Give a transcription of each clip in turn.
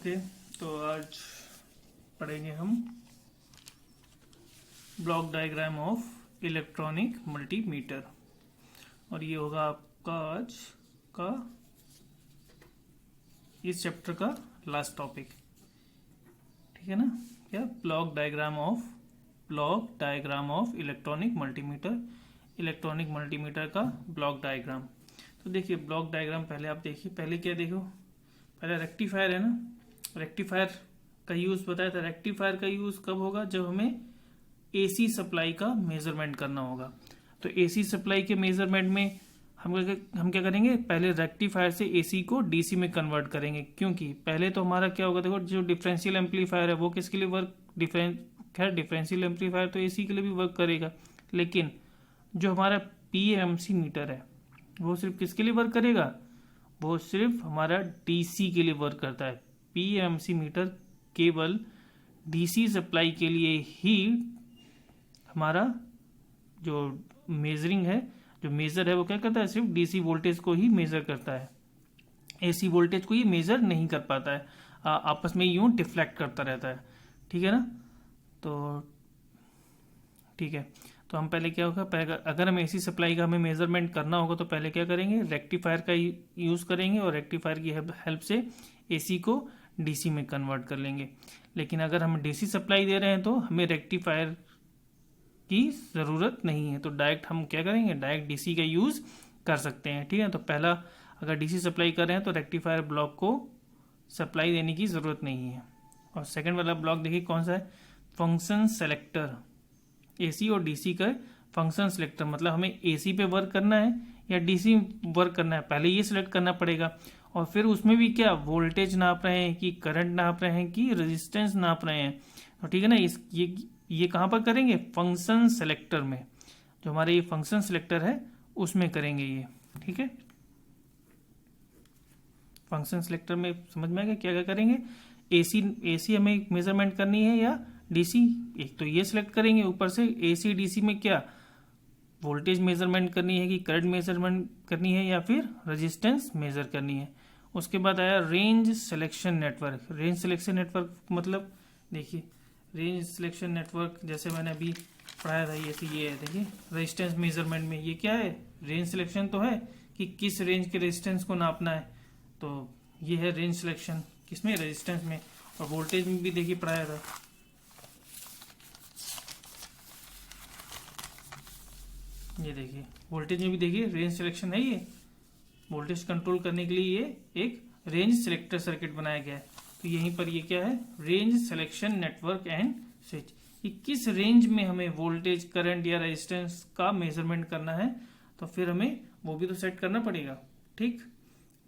Okay, तो आज पढ़ेंगे हम block diagram of electronic multimeter. और ये होगा आपका आज का इस चैप्टर का लास्ट टॉपिक, ठीक है ना। क्या block diagram of electronic multimeter का ब्लॉक डायग्राम। तो देखिए ब्लॉक डायग्राम पहले आप देखिए, पहले क्या देखो, पहले रेक्टिफायर है ना। रेक्टिफायर का यूज़ बताया था। रेक्टिफायर का यूज़ कब होगा? जब हमें एसी सप्लाई का मेजरमेंट करना होगा। तो एसी सप्लाई के मेजरमेंट में हम क्या करेंगे, पहले रेक्टिफायर से एसी को डीसी में कन्वर्ट करेंगे। क्योंकि पहले तो हमारा क्या होगा, देखो जो डिफरेंशियल एम्पलीफायर है वो किसके लिए वर्क, डिफरेंशियल एम्पलीफायर तो एसी के लिए भी वर्क करेगा, लेकिन जो हमारा पीएमसी मीटर है वो सिर्फ किसके लिए वर्क करेगा, वो सिर्फ हमारा डीसी के लिए वर्क करता है। पीएमसी मीटर केवल डीसी सप्लाई के लिए ही हमारा जो मेजरिंग है, जो मेजर है वो क्या करता है, सिर्फ डीसी वोल्टेज को ही मेजर करता है। एसी वोल्टेज को ये मेजर नहीं कर पाता है, आपस में यूं डिफ्लेक्ट करता रहता है, ठीक है ना। तो ठीक है, तो हम पहले क्या होगा, अगर हम एसी सप्लाई का हमें मेजरमेंट करना होगा तो पहले क्या करेंगे, रेक्टिफायर का यूज़ करेंगे और रेक्टिफायर की हेल्प से एसी को डीसी में कन्वर्ट कर लेंगे। लेकिन अगर हम डीसी सप्लाई दे रहे हैं तो हमें रेक्टिफायर की ज़रूरत नहीं है, तो डायरेक्ट हम क्या करेंगे, डायरेक्ट डीसी का यूज़ कर सकते हैं, ठीक है। तो पहला, अगर डीसी सप्लाई कर रहे हैं तो रेक्टिफायर ब्लॉक को सप्लाई देने की ज़रूरत नहीं है। और सेकंड वाला ब्लॉक देखिए कौन सा है, फंक्शन सेलेक्टर। एसी और डीसी का फंक्शन सेलेक्टर, मतलब हमें एसी पे वर्क करना है या डीसी वर्क करना है, पहले ये सिलेक्ट करना पड़ेगा। और फिर उसमें भी क्या, वोल्टेज नाप रहे हैं कि करंट नाप रहे हैं कि रेजिस्टेंस नाप रहे हैं, तो ठीक है ना। ये कहाँ पर करेंगे, फंक्शन सेलेक्टर में। जो हमारे ये फंक्शन सेलेक्टर है उसमें करेंगे ये, ठीक है। फंक्शन सेलेक्टर में समझ में आ गया क्या क्या करेंगे, एसी हमें मेजरमेंट करनी है या डीसी, एक तो ये सिलेक्ट करेंगे, ऊपर से एसी डीसी में क्या वोल्टेज मेजरमेंट करनी है कि करंट मेजरमेंट करनी है या फिर रेजिस्टेंस मेजर करनी है। उसके बाद आया range selection network. Range selection network मतलब देखिए, रेंज सिलेक्शन नेटवर्क जैसे मैंने अभी पढ़ाया था, ये है देखिए, रेजिस्टेंस मेजरमेंट में ये क्या है, रेंज सिलेक्शन तो है कि किस रेंज के रेजिस्टेंस को नापना है, तो ये है रेंज सिलेक्शन किसमें, रेजिस्टेंस में। और वोल्टेज में भी देखिए पढ़ाया था, ये देखिए वोल्टेज में भी देखिए रेंज सिलेक्शन है। ये वोल्टेज कंट्रोल करने के लिए ये एक रेंज सिलेक्टर सर्किट बनाया गया है। तो यहीं पर ये क्या है, range selection network and switch. ये किस रेंज में हमें वोल्टेज, करंट या रेजिस्टेंस का मेजरमेंट करना है, तो फिर हमें वो भी तो सेट करना पड़ेगा, ठीक।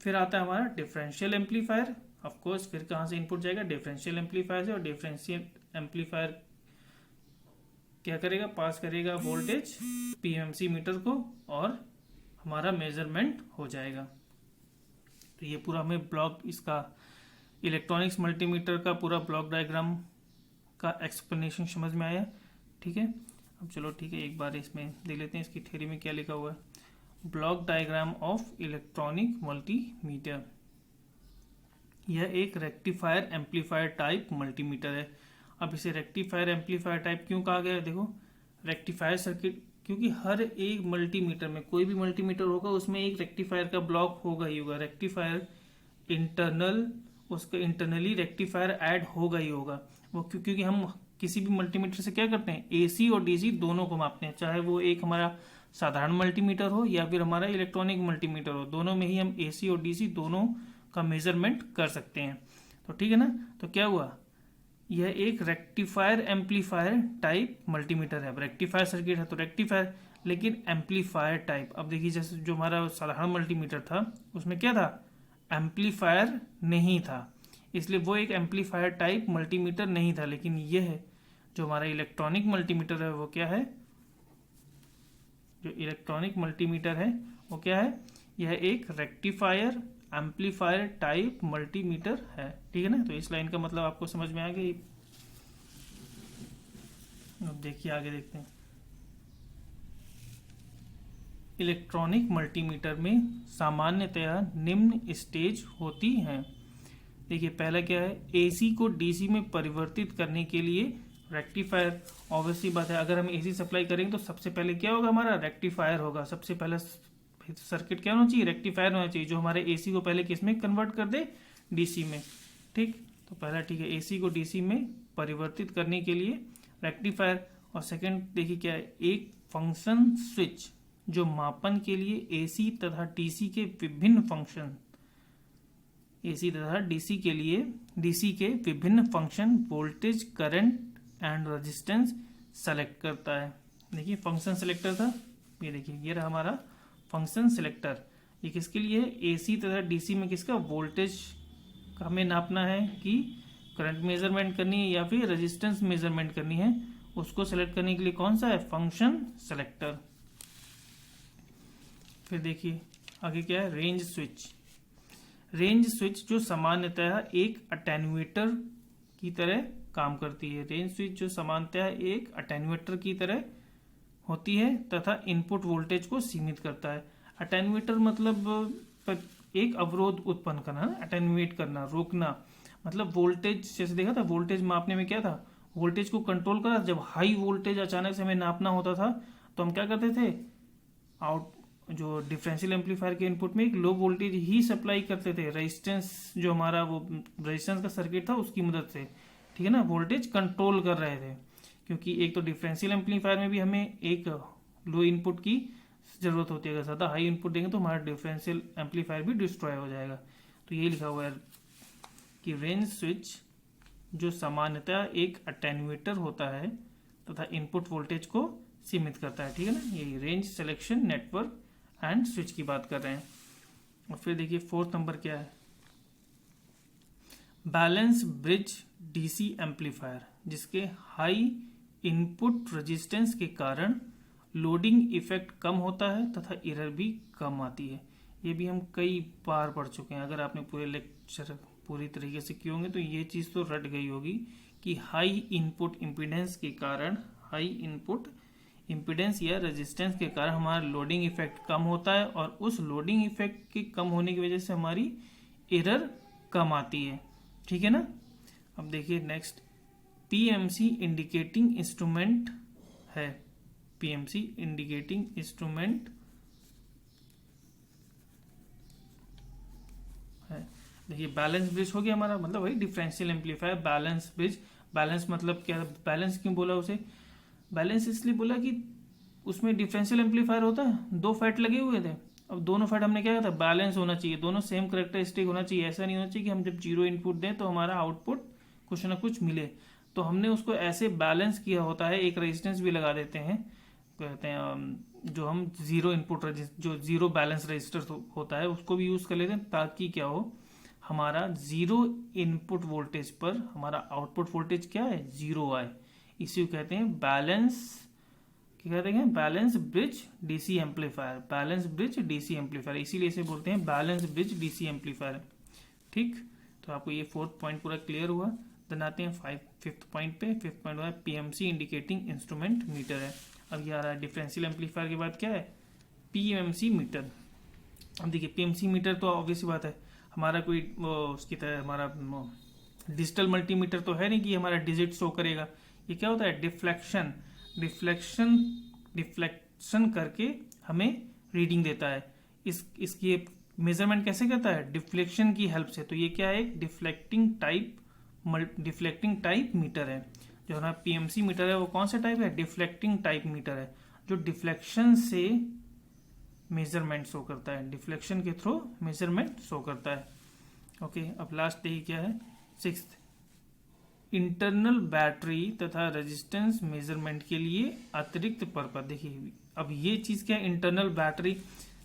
फिर आता है हमारा डिफरेंशियल एम्पलीफायर। ऑफ कोर्स फिर कहाँ से इनपुट जाएगा, डिफरेंशियल एम्पलीफायर से। और डिफरेंशियल एम्पलीफायर क्या करेगा, पास करेगा वोल्टेज पीएमसी मीटर को और हमारा मेजरमेंट हो जाएगा। तो ये पूरा हमें ब्लॉक, इसका इलेक्ट्रॉनिक्स मल्टीमीटर का पूरा ब्लॉक डायग्राम का एक्सप्लेनेशन समझ में आया, ठीक है। अब चलो ठीक है, एक बार इसमें देख लेते हैं इसकी थ्योरी में क्या लिखा हुआ है। Block diagram of electronic multimeter, यह एक रेक्टिफायर एम्पलीफायर टाइप मल्टीमीटर है। अब इसे रेक्टिफायर एम्पलीफायर टाइप क्यों कहा गया है, देखो रेक्टिफायर सर्किट, क्योंकि हर एक मल्टीमीटर में, कोई भी मल्टीमीटर होगा उसमें एक रेक्टिफायर का ब्लॉक होगा ही होगा। रेक्टिफायर इंटरनल, उसका इंटरनली रेक्टिफायर ऐड होगा ही होगा वो, क्योंकि हम किसी भी मल्टीमीटर से क्या करते हैं, एसी और डीसी दोनों को मापते हैं। चाहे वो एक हमारा साधारण मल्टीमीटर हो या फिर हमारा इलेक्ट्रॉनिक मल्टीमीटर हो, दोनों में ही हम एसी और डीसी दोनों का मेजरमेंट कर सकते हैं। तो ठीक है ना। तो क्या हुआ, यह एक रेक्टिफायर एम्पलीफायर टाइप मल्टीमीटर है। अब रेक्टिफायर सर्किट है तो रेक्टिफायर, लेकिन एम्पलीफायर टाइप। अब देखिए जैसे जो हमारा साधारण मल्टीमीटर था उसमें क्या था, एम्पलीफायर नहीं था, इसलिए वो एक एम्पलीफायर टाइप मल्टीमीटर नहीं था। लेकिन यह है जो हमारा इलेक्ट्रॉनिक मल्टीमीटर है वो क्या है, जो इलेक्ट्रॉनिक मल्टीमीटर है वो क्या है, यह एक रेक्टिफायर एम्पलीफायर टाइप मल्टीमीटर है, ठीक है ना। तो इस लाइन का मतलब आपको समझ में आ गई। अब देखिए आगे देखते हैं। इलेक्ट्रॉनिक मल्टीमीटर में सामान्यतया निम्न स्टेज होती हैं। देखिए पहला क्या है, एसी को डीसी में परिवर्तित करने के लिए रेक्टिफायर। ऑब्वियसली बात है, अगर हम एसी सप्लाई करेंगे तो सबसे पहले क्या होगा, हमारा रेक्टिफायर होगा। सबसे पहला सर्किट क्या होना चाहिए, रेक्टिफायर होना चाहिए, जो हमारे एसी को पहले किस में कन्वर्ट कर दे, डीसी में। ठीक, तो पहला ठीक है, एसी को डीसी में परिवर्तित करने के लिए रेक्टिफायर। और सेकंड देखिए क्या है, एक फंक्शन स्विच जो मापन के लिए एसी तथा डीसी के विभिन्न फंक्शन, एसी तथा डीसी के लिए डीसी के विभिन्न function voltage, current and resistance select करता है। देखिए फंक्शन सेलेक्टर था, ये देखिए ये रहा हमारा फंक्शन सेलेक्टर। ये किसके लिए है, एसी तथा डीसी में किसका वोल्टेज हमें नापना है, कि करंट मेजरमेंट करनी है या फिर रेजिस्टेंस मेजरमेंट करनी है, उसको सेलेक्ट करने के लिए कौन सा है, फंक्शन सेलेक्टर। फिर देखिए आगे क्या है, रेंज स्विच। रेंज स्विच जो सामान्यतः एक अटेन्यूएटर की तरह काम करती है। रेंज स्विच जो सामान्यतः एक अटेन्यूएटर की तरह होती है तथा इनपुट वोल्टेज को सीमित करता है। अटेन्यूएटर मतलब एक अवरोध उत्पन्न करना, अटेन्यूएट करना, रोकना, मतलब वोल्टेज, जैसे देखा था वोल्टेज मापने में क्या था, वोल्टेज को कंट्रोल करा। जब हाई वोल्टेज अचानक से हमें नापना होता था तो हम क्या करते थे, जो डिफरेंशियल एम्पलीफायर के इनपुट में एक लो वोल्टेज ही सप्लाई करते थे, रेजिस्टेंस जो हमारा वो रेजिस्टेंस का सर्किट था उसकी मदद से, ठीक है ना, वोल्टेज कंट्रोल कर रहे थे। क्योंकि एक तो डिफरेंशियल एम्पलीफायर में भी हमें एक लो इनपुट की जरूरत होती है, अगर ज़्यादा हाई इनपुट देंगे तो हमारा डिफरेंशियल एम्पलीफायर भी डिस्ट्रॉय हो जाएगा। तो ये लिखा हुआ है कि रेंज स्विच जो सामान्यतः एक अटेन्यूएटर होता है तथा इनपुट वोल्टेज को सीमित करता है, ठीक है ना। ये range selection network and switch की बात कर रहे हैं। और फिर देखिए फोर्थ नंबर क्या है, बैलेंस ब्रिज डीसी एम्पलीफायर, जिसके हाई इनपुट रेजिस्टेंस के कारण लोडिंग इफेक्ट कम होता है तथा एरर भी कम आती है। ये भी हम कई बार पढ़ चुके हैं, अगर आपने पूरे लेक्चर पूरी तरीके से किए होंगे तो ये चीज़ तो रट गई होगी कि हाई इनपुट इम्पीडेंस के कारण, हाई इनपुट इम्पीडेंस या रेजिस्टेंस के कारण हमारा लोडिंग इफेक्ट कम होता है और उस लोडिंग इफेक्ट के कम होने की वजह से हमारी एरर कम आती है, ठीक है ना। अब देखिए नेक्स्ट, पीएमसी इंडिकेटिंग इंस्ट्रूमेंट है। पीएमसी इंडिकेटिंग इंस्ट्रूमेंट है। देखिए बैलेंस ब्रिज हो गया हमारा, मतलब वही differential amplifier balance bridge. Balance मतलब क्या, बैलेंस क्यों बोला उसे, बैलेंस इसलिए बोला कि उसमें डिफरेंशियल एम्पलीफायर होता है, दो फैट लगे हुए थे, अब दोनों फैट हमने क्या कहा था, बैलेंस होना चाहिए, दोनों सेम करेक्टरिस्टिक होना चाहिए। ऐसा नहीं होना चाहिए कि हम जब जीरो इनपुट दें तो हमारा आउटपुट कुछ ना कुछ मिले। तो हमने उसको ऐसे बैलेंस किया होता है, एक रेजिस्टेंस भी लगा देते हैं, कहते हैं जो हम जीरो इनपुट जो जीरो बैलेंस रजिस्टर होता है उसको भी यूज़ कर लेते हैं, ताकि क्या हो, हमारा जीरो इनपुट वोल्टेज पर हमारा आउटपुट वोल्टेज क्या है, जीरो आए। इसी को कहते हैं बैलेंस, क्या कहते हैं, balance bridge DC amplifier. Balance bridge DC amplifier, इसीलिए इसे बोलते हैं बैलेंस ब्रिज डीसी एम्पलीफायर। ठीक, तो आपको ये फोर्थ पॉइंट पूरा क्लियर हुआ। देन आते हैं फिफ्थ पॉइंट पे। फिफ्थ पॉइंट हुआ पीएमसी इंडिकेटिंग इंस्ट्रूमेंट मीटर है। अब ये आ रहा है डिफरेंशियल एम्पलीफायर के बाद क्या है, पीएमसी मीटर। अब देखिए पीएमसी मीटर तो ऑब्वियस बात है, हमारा कोई उसकी तरह हमारा डिजिटल मल्टीमीटर तो है नहीं कि हमारा डिजिट शो करेगा। ये क्या होता है, डिफ्लेक्शन करके हमें रीडिंग देता है। इसकी मेजरमेंट कैसे करता है, डिफ्लेक्शन की हेल्प से। तो ये क्या है, एक डिफ्लेक्टिंग टाइप मीटर है। जो हमारा पीएमसी मीटर है वो कौन सा टाइप है, डिफ्लेक्टिंग टाइप मीटर है, जो डिफ्लेक्शन से मेजरमेंट शो करता है, डिफ्लेक्शन के थ्रू मेजरमेंट शो करता है। ओके, अब लास्ट देखिए क्या है, सिक्स्थ, इंटरनल बैटरी तथा रेजिस्टेंस मेजरमेंट के लिए अतिरिक्त पर्पज। देखिए अब ये चीज क्या है, इंटरनल बैटरी,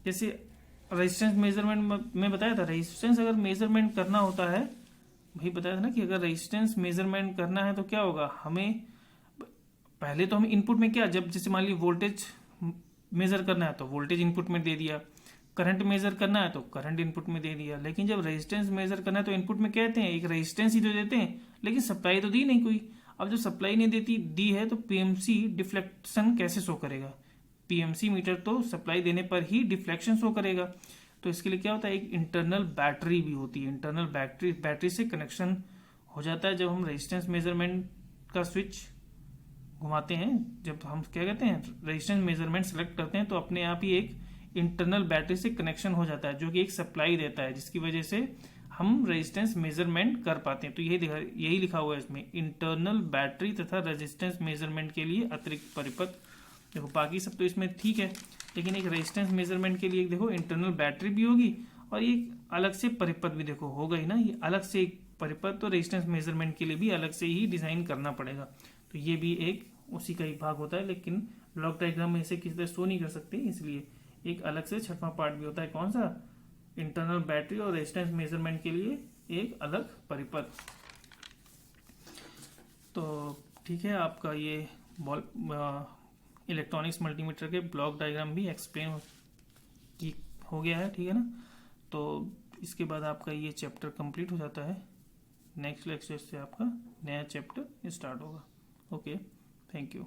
जैसे रेजिस्टेंस मेजरमेंट में बताया था, रेजिस्टेंस अगर मेजरमेंट करना होता है, भाई बताया था ना कि अगर रेजिस्टेंस मेजरमेंट करना है तो क्या होगा, हमें पहले तो हम इनपुट में क्या, जब जैसे मान लीजिए वोल्टेज मेजर करना है तो वोल्टेज इनपुट में दे दिया, करंट मेजर करना है तो करंट इनपुट में दे दिया। लेकिन जब रेजिस्टेंस मेजर करना है तो इनपुट में क्या देते हैं, एक रेजिस्टेंस ही तो देते हैं, लेकिन सप्लाई तो दी नहीं कोई। अब जो सप्लाई नहीं दी है तो पीएमसी डिफ्लेक्शन कैसे शो करेगा, पीएमसी मीटर तो सप्लाई देने पर ही डिफ्लेक्शन शो करेगा। तो इसके लिए क्या होता है, एक इंटरनल बैटरी भी होती है। इंटरनल बैटरी से कनेक्शन हो जाता है जब हम रेजिस्टेंस मेजरमेंट का स्विच घुमाते हैं। जब हम क्या कहते हैं, रेजिस्टेंस मेजरमेंट सेलेक्ट करते हैं तो अपने आप ही एक इंटरनल बैटरी से कनेक्शन हो जाता है जो कि एक सप्लाई देता है, जिसकी वजह से हम रेजिस्टेंस मेजरमेंट कर पाते हैं। तो यही लिखा हुआ है इसमें, इंटरनल बैटरी तथा रेजिस्टेंस मेजरमेंट के लिए अतिरिक्त परिपथ। देखो बाकी सब तो इसमें ठीक है, लेकिन एक रेजिस्टेंस मेजरमेंट के लिए देखो इंटरनल बैटरी भी होगी और एक अलग से परिपथ भी देखो होगा ही ना, ये अलग से एक परिपथ। तो रेजिस्टेंस मेजरमेंट के लिए भी अलग से ही डिजाइन करना पड़ेगा। तो ये भी एक उसी का ही भाग होता है, लेकिन ब्लॉक डायग्राम में इसे किसी तरह शो नहीं कर सकते, इसलिए एक अलग से छठवां पार्ट भी होता है। कौन सा, इंटरनल बैटरी और रेजिस्टेंस मेजरमेंट के लिए एक अलग परिपथ। तो ठीक है, आपका ये इलेक्ट्रॉनिक्स मल्टीमीटर के ब्लॉक डायग्राम भी एक्सप्लेन हो गया है, ठीक है ना। तो इसके बाद आपका ये चैप्टर कंप्लीट हो जाता है। नेक्स्ट लेक्चर से आपका नया चैप्टर स्टार्ट होगा। Okay, thank you.